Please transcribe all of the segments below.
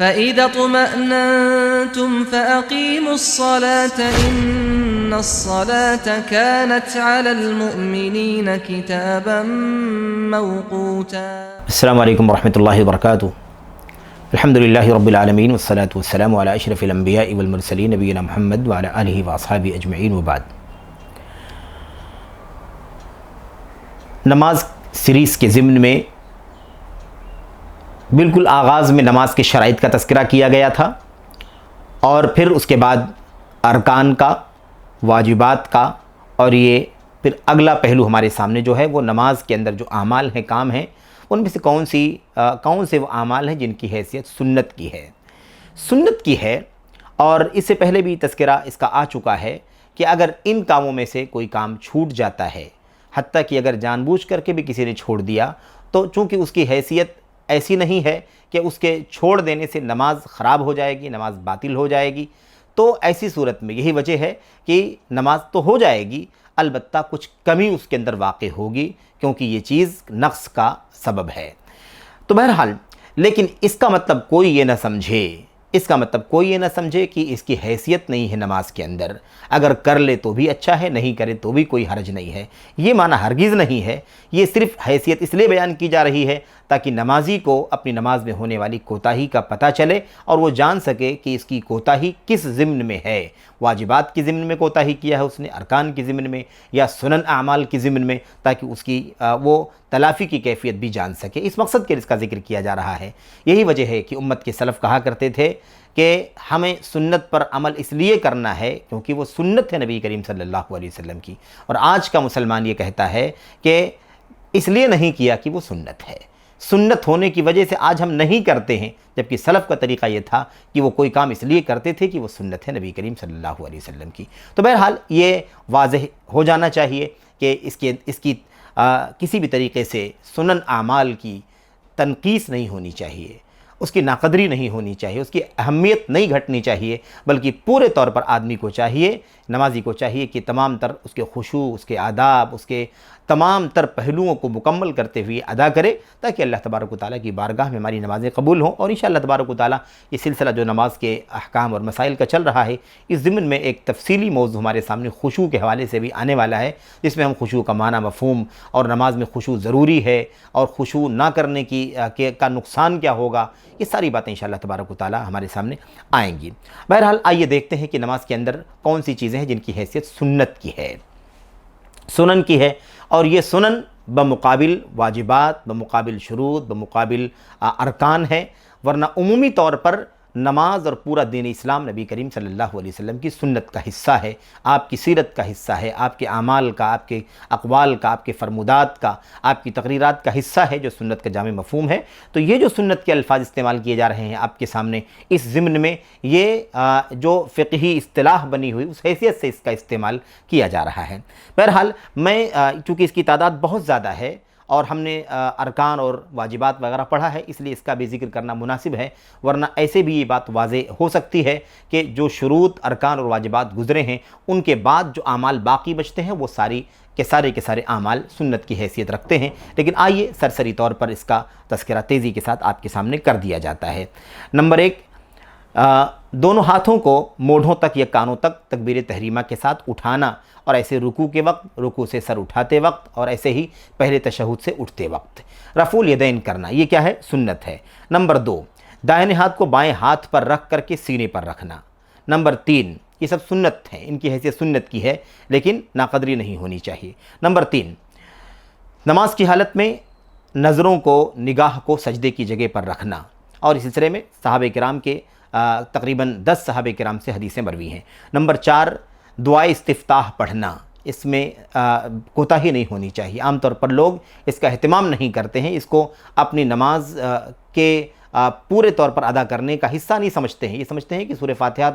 فَإِذَا اطْمَأْنَنْتُمْ فَأَقِيمُوا الصَّلَاةَ إِنَّ الصَّلَاةَ كَانَتْ عَلَى الْمُؤْمِنِينَ كِتَابًا مَوْقُوتًا۔ السلام علیکم ورحمۃ اللہ وبرکاتہ۔ الحمدللہ رب العالمین والصلاة والسلام علی اشرف الانبیاء والمرسلین نبینا محمد وعلی آلہ واصحابہ اجمعین وبعد۔ نماز سیریز کے ضمن میں بالکل آغاز میں نماز کے شرائط کا تذکرہ کیا گیا تھا، اور پھر اس کے بعد ارکان کا، واجبات کا، اور یہ پھر اگلا پہلو ہمارے سامنے جو ہے وہ نماز کے اندر جو اعمال ہیں، کام ہیں، ان میں سے کون سے وہ اعمال ہیں جن کی حیثیت سنت کی ہے۔ اور اس سے پہلے بھی تذکرہ اس کا آ چکا ہے کہ اگر ان کاموں میں سے کوئی کام چھوٹ جاتا ہے، حتیٰ کہ اگر جان بوجھ کر کے بھی کسی نے چھوڑ دیا، تو چونکہ اس کی حیثیت ایسی نہیں ہے کہ اس کے چھوڑ دینے سے نماز خراب ہو جائے گی، نماز باطل ہو جائے گی، تو ایسی صورت میں یہی وجہ ہے کہ نماز تو ہو جائے گی، البتہ کچھ کمی اس کے اندر واقع ہوگی، کیونکہ یہ چیز نقص کا سبب ہے۔ تو بہرحال لیکن اس کا مطلب کوئی یہ نہ سمجھے کہ اس کی حیثیت نہیں ہے نماز کے اندر، اگر کر لے تو بھی اچھا ہے، نہیں کرے تو بھی کوئی حرج نہیں ہے، یہ معنی ہرگز نہیں ہے۔ یہ صرف حیثیت اس لیے بیان کی جا رہی ہے تاکہ نمازی کو اپنی نماز میں ہونے والی کوتاہی کا پتہ چلے، اور وہ جان سکے کہ اس کی کوتاہی کس ضمن میں ہے، واجبات کی ضمن میں کوتاہی کیا ہے اس نے، ارکان کی ضمن میں، یا سنن اعمال کی ضمن میں، تاکہ اس کی وہ تلافی کی کیفیت بھی جان سکے۔ اس مقصد کے اس کا ذکر کیا جا رہا ہے۔ یہی وجہ ہے کہ امت کے سلف کہا کرتے تھے کہ ہمیں سنت پر عمل اس لیے کرنا ہے کیونکہ وہ سنت ہے نبی کریم صلی اللہ علیہ وسلم کی، اور آج کا مسلمان یہ کہتا ہے کہ اس لیے نہیں کیا کہ وہ سنت ہے، سنت ہونے کی وجہ سے آج ہم نہیں کرتے ہیں، جبکہ سلف کا طریقہ یہ تھا کہ وہ کوئی کام اس لیے کرتے تھے کہ وہ سنت ہے نبی کریم صلی اللہ علیہ وسلم کی۔ تو بہرحال یہ واضح ہو جانا چاہیے کہ اس کی کسی بھی طریقے سے سنن اعمال کی تنقیص نہیں ہونی چاہیے، اس کی ناقدری نہیں ہونی چاہیے، اس کی اہمیت نہیں گھٹنی چاہیے، بلکہ پورے طور پر آدمی کو چاہیے، نمازی کو چاہیے کہ تمام تر اس کے خشوع، اس کے آداب، اس کے تمام تر پہلوؤں کو مکمل کرتے ہوئے ادا کرے، تاکہ اللہ تبارک و تعالیٰ کی بارگاہ میں ہماری نمازیں قبول ہوں۔ اور انشاءاللہ تبارک و تعالیٰ یہ سلسلہ جو نماز کے احکام اور مسائل کا چل رہا ہے، اس ضمن میں ایک تفصیلی موضوع ہمارے سامنے خشوع کے حوالے سے بھی آنے والا ہے، جس میں ہم خشوع کا معنی، مفہوم، اور نماز میں خشوع ضروری ہے، اور خشوع نہ کرنے کا نقصان کیا ہوگا، یہ ساری باتیں انشاءاللہ تبارک و تعالیٰ ہمارے سامنے آئیں گی۔ بہرحال آئیے دیکھتے ہیں کہ نماز کے اندر کون سی چیزیں ہیں جن کی حیثیت سنت کی ہے، سنن کی ہے، اور یہ سنن بمقابل واجبات، بمقابل شروط، بمقابل ارکان ہے، ورنہ عمومی طور پر نماز اور پورا دین اسلام نبی کریم صلی اللہ علیہ وسلم کی سنت کا حصہ ہے، آپ کی سیرت کا حصہ ہے، آپ کے اعمال کا، آپ کے اقوال کا، آپ کے فرمودات کا، آپ کی تقریرات کا حصہ ہے، جو سنت کا جامع مفہوم ہے۔ تو یہ جو سنت کے الفاظ استعمال کیے جا رہے ہیں آپ کے سامنے اس ضمن میں، یہ جو فقہی اصطلاح بنی ہوئی اس حیثیت سے اس کا استعمال کیا جا رہا ہے۔ بہرحال میں چونکہ اس کی تعداد بہت زیادہ ہے اور ہم نے ارکان اور واجبات وغیرہ پڑھا ہے، اس لیے اس کا بھی ذکر کرنا مناسب ہے، ورنہ ایسے بھی یہ بات واضح ہو سکتی ہے کہ جو شروط، ارکان اور واجبات گزرے ہیں، ان کے بعد جو اعمال باقی بچتے ہیں وہ کے سارے اعمال سنت کی حیثیت رکھتے ہیں۔ لیکن آئیے سرسری طور پر اس کا تذکرہ تیزی کے ساتھ آپ کے سامنے کر دیا جاتا ہے۔ نمبر 1، دونوں ہاتھوں کو مونڈھوں تک یا کانوں تک تکبیر تحریمہ کے ساتھ اٹھانا، اور ایسے رکوع کے وقت، رکوع سے سر اٹھاتے وقت، اور ایسے ہی پہلے تشہد سے اٹھتے وقت رفع الیدین کرنا، یہ کیا ہے؟ سنت ہے۔ نمبر 2، دائیں ہاتھ کو بائیں ہاتھ پر رکھ کر کے سینے پر رکھنا۔ نمبر 3، یہ سب سنت ہیں، ان کی حیثیت سنت کی ہے، لیکن ناقدری نہیں ہونی چاہیے۔ نمبر 3، نماز کی حالت میں نظروں کو، نگاہ کو سجدے کی جگہ پر رکھنا، اور اس سلسلے میں صحابہ کرام کے تقریباً 10 صحابہ کرام سے حدیثیں مروی ہیں۔ نمبر 4، دعائے استفتاح پڑھنا، اس میں کوتاہی نہیں ہونی چاہیے۔ عام طور پر لوگ اس کا اہتمام نہیں کرتے ہیں، اس کو اپنی نماز کے پورے طور پر ادا کرنے کا حصہ نہیں سمجھتے ہیں، یہ سمجھتے ہیں کہ سورہ فاتحہ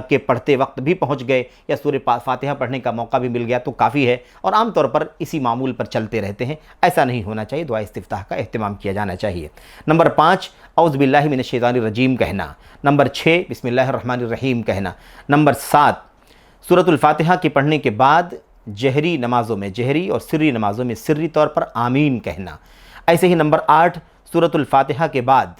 کے پڑھتے وقت بھی پہنچ گئے یا سورہ فاتحہ پڑھنے کا موقع بھی مل گیا تو کافی ہے، اور عام طور پر اسی معمول پر چلتے رہتے ہیں۔ ایسا نہیں ہونا چاہیے، دعا استفتاح کا اہتمام کیا جانا چاہیے۔ نمبر 5، اعوذ باللہ من الشیطان الرجیم کہنا۔ نمبر 6، بسم اللہ الرحمن الرحیم کہنا۔ نمبر 7، سورۃ الفاتحہ کے پڑھنے کے بعد جہری نمازوں میں جہری اور سری نمازوں میں سری طور پر آمین کہنا۔ ایسے ہی نمبر 8، سورۃ الفاتحہ کے بعد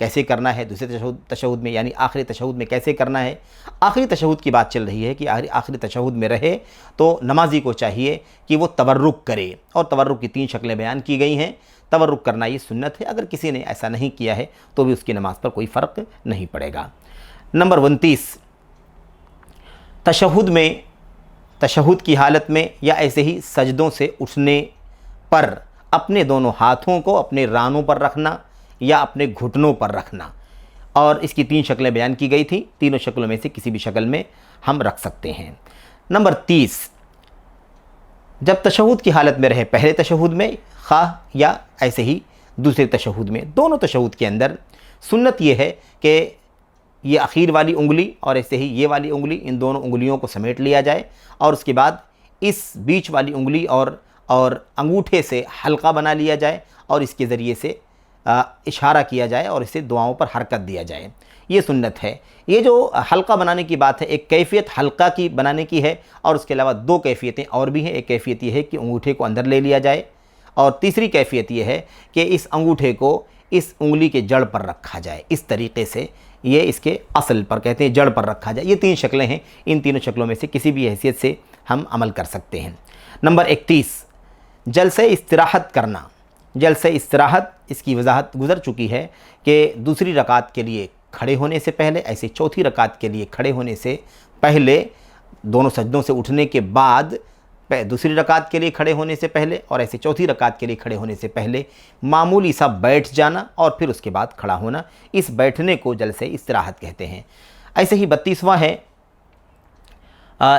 کیسے کرنا ہے، دوسرے تشہد میں یعنی آخری تشہد میں کیسے کرنا ہے۔ آخری تشہد کی بات چل رہی ہے کہ آخری تشہد میں رہے تو نمازی کو چاہیے کہ وہ تورک کرے، اور تورک کی 3 شکلیں بیان کی گئی ہیں۔ تورک کرنا یہ سنت ہے، اگر کسی نے ایسا نہیں کیا ہے تو بھی اس کی نماز پر کوئی فرق نہیں پڑے گا۔ نمبر 29، تشہد کی حالت میں یا ایسے ہی سجدوں سے اٹھنے پر اپنے دونوں ہاتھوں کو اپنے رانوں پر رکھنا یا اپنے گھٹنوں پر رکھنا، اور اس کی 3 شکلیں بیان کی گئی تھیں، تینوں شکلوں میں سے کسی بھی شکل میں ہم رکھ سکتے ہیں۔ نمبر 30، جب تشہد کی حالت میں رہے، پہلے تشہد میں خواہ یا ایسے ہی دوسرے تشہد میں، دونوں تشہد کے اندر سنت یہ ہے کہ یہ اخیر والی انگلی اور ایسے ہی یہ والی انگلی، ان دونوں انگلیوں کو سمیٹ لیا جائے، اور اس کے بعد اس بیچ والی انگلی اور انگوٹھے سے حلقہ بنا لیا جائے، اور اس کے ذریعے سے اشارہ کیا جائے اور اسے دعاؤں پر حرکت دیا جائے، یہ سنت ہے۔ یہ جو حلقہ بنانے کی بات ہے، ایک کیفیت حلقہ کی بنانے کی ہے، اور اس کے علاوہ 2 کیفیتیں اور بھی ہیں۔ ایک کیفیت یہ ہے کہ انگوٹھے کو اندر لے لیا جائے، اور تیسری کیفیت یہ ہے کہ اس انگوٹھے کو اس انگلی کے جڑ پر رکھا جائے، اس طریقے سے، یہ اس کے اصل پر کہتے ہیں، جڑ پر رکھا جائے۔ یہ 3 شکلیں ہیں، ان تینوں شکلوں میں سے کسی بھی حیثیت سے ہم عمل کر سکتے ہیں۔ نمبر 31، جلسہ استراحت کرنا۔ جلسہ استراحت، اس کی وضاحت گزر چکی ہے کہ دوسری رکعت کے لیے کھڑے ہونے سے پہلے، ایسے چوتھی رکعت کے لیے کھڑے ہونے سے پہلے، دونوں سجدوں سے اٹھنے کے بعد، دوسری رکعت کے لیے کھڑے ہونے سے پہلے اور ایسے چوتھی رکعت کے لیے کھڑے ہونے سے پہلے معمولی سا بیٹھ جانا اور پھر اس کے بعد کھڑا ہونا، اس بیٹھنے کو جلسہ استراحت کہتے ہیں۔ ایسے ہی 32واں ہے،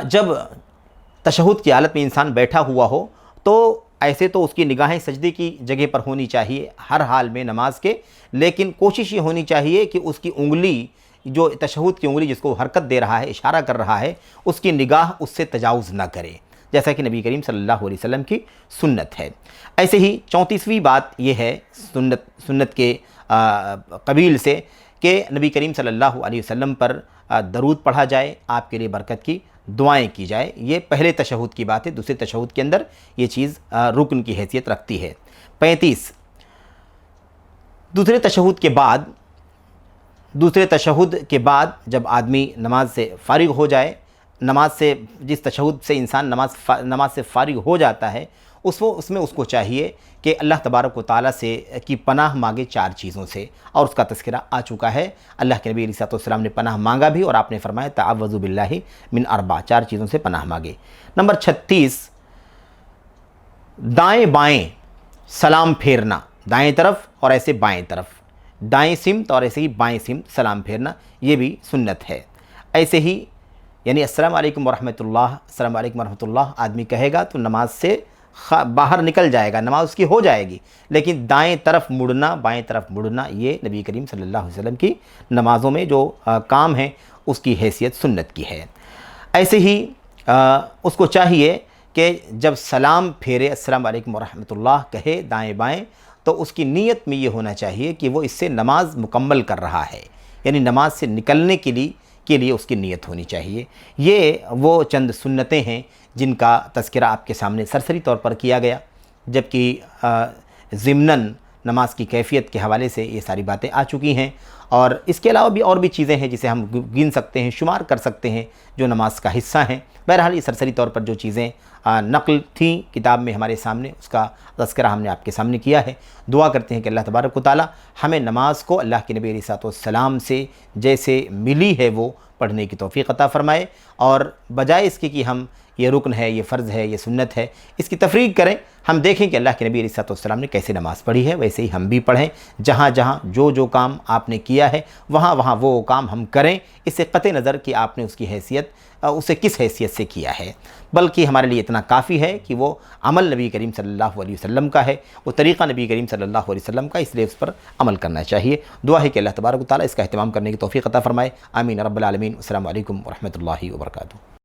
جب تشہد کی حالت میں انسان بیٹھا ہوا ہو تو ایسے تو اس کی نگاہیں سجدے کی جگہ پر ہونی چاہیے ہر حال میں نماز کے، لیکن کوشش یہ ہونی چاہیے کہ اس کی انگلی، جو تشہد کی انگلی جس کو حرکت دے رہا ہے، اشارہ کر رہا ہے، اس کی نگاہ اس سے تجاوز نہ کرے، جیسا کہ نبی کریم صلی اللہ علیہ وسلم کی سنت ہے۔ ایسے ہی 34ویں بات یہ ہے سنت کے قبیل سے کہ نبی کریم صلی اللہ علیہ وسلم پر درود پڑھا جائے، آپ کے لیے برکت کی دعائیں کی جائے۔ یہ پہلے تشہد کی بات ہے، دوسرے تشہد کے اندر یہ چیز رکن کی حیثیت رکھتی ہے۔ 35، دوسرے تشہد کے بعد جب آدمی نماز سے فارغ ہو جائے، نماز سے، جس تشہد سے انسان نماز سے فارغ ہو جاتا ہے، اس میں اس کو چاہیے کہ اللہ تبارک و تعالیٰ سے کی پناہ مانگے 4 چیزوں سے، اور اس کا تذکرہ آ چکا ہے۔ اللہ کے نبی علیہ السلام نے پناہ مانگا بھی، اور آپ نے فرمایا تعوذوا باللہ من 4 4 چیزوں سے پناہ مانگے۔ نمبر 36، دائیں بائیں سلام پھیرنا، دائیں طرف اور ایسے بائیں طرف، دائیں سمت اور ایسے ہی بائیں سمت سلام پھیرنا، یہ بھی سنت ہے۔ ایسے ہی یعنی السلام علیکم ورحمۃ اللہ، السلام علیکم ورحمۃ اللہ آدمی کہے گا تو نماز سے باہر نکل جائے گا، نماز اس کی ہو جائے گی، لیکن دائیں طرف مڑنا، بائیں طرف مڑنا، یہ نبی کریم صلی اللہ علیہ وسلم کی نمازوں میں جو کام ہے اس کی حیثیت سنت کی ہے۔ ایسے ہی اس کو چاہیے کہ جب سلام پھیرے، السلام علیکم ورحمۃ اللہ کہے دائیں بائیں، تو اس کی نیت میں یہ ہونا چاہیے کہ وہ اس سے نماز مکمل کر رہا ہے، یعنی نماز سے نکلنے کے لیے اس کی نیت ہونی چاہیے۔ یہ وہ چند سنتیں ہیں جن کا تذکرہ آپ کے سامنے سرسری طور پر کیا گیا، جبکہ ضمناً نماز کی کیفیت کے حوالے سے یہ ساری باتیں آ چکی ہیں، اور اس کے علاوہ بھی اور بھی چیزیں ہیں جسے ہم گن سکتے ہیں، شمار کر سکتے ہیں، جو نماز کا حصہ ہیں۔ بہرحال یہ سرسری طور پر جو چیزیں نقل تھیں کتاب میں ہمارے سامنے، اس کا تذکرہ ہم نے آپ کے سامنے کیا ہے۔ دعا کرتے ہیں کہ اللہ تبارک و تعالی ہمیں نماز کو اللہ کے نبی علیہ السلام سے جیسے ملی ہے وہ پڑھنے کی توفیق عطا فرمائے، اور بجائے اس کے کہ ہم یہ رکن ہے، یہ فرض ہے، یہ سنت ہے، اس کی تفریق کریں، ہم دیکھیں کہ اللہ کے نبی علیہ السلام نے کیسے نماز پڑھی ہے، ویسے ہی ہم بھی پڑھیں، جہاں جہاں جو کام آپ نے کیا ہے وہاں وہاں وہ کام ہم کریں، اس سے قطع نظر کہ آپ نے اس کی حیثیت اسے کس حیثیت سے کیا ہے، بلکہ ہمارے لیے اتنا کافی ہے کہ وہ عمل نبی کریم صلی اللہ علیہ وسلم کا ہے، وہ طریقہ نبی کریم صلی اللہ علیہ وسلم کا، اس لیے اس پر عمل کرنا چاہیے۔ دعا ہے کہ اللہ تبارک و تعالیٰ اس کا اہتمام کرنے کی توفیق عطا فرمائے، آمین رب العالمین۔ السلام علیکم ورحمۃ اللہ وبرکاتہ۔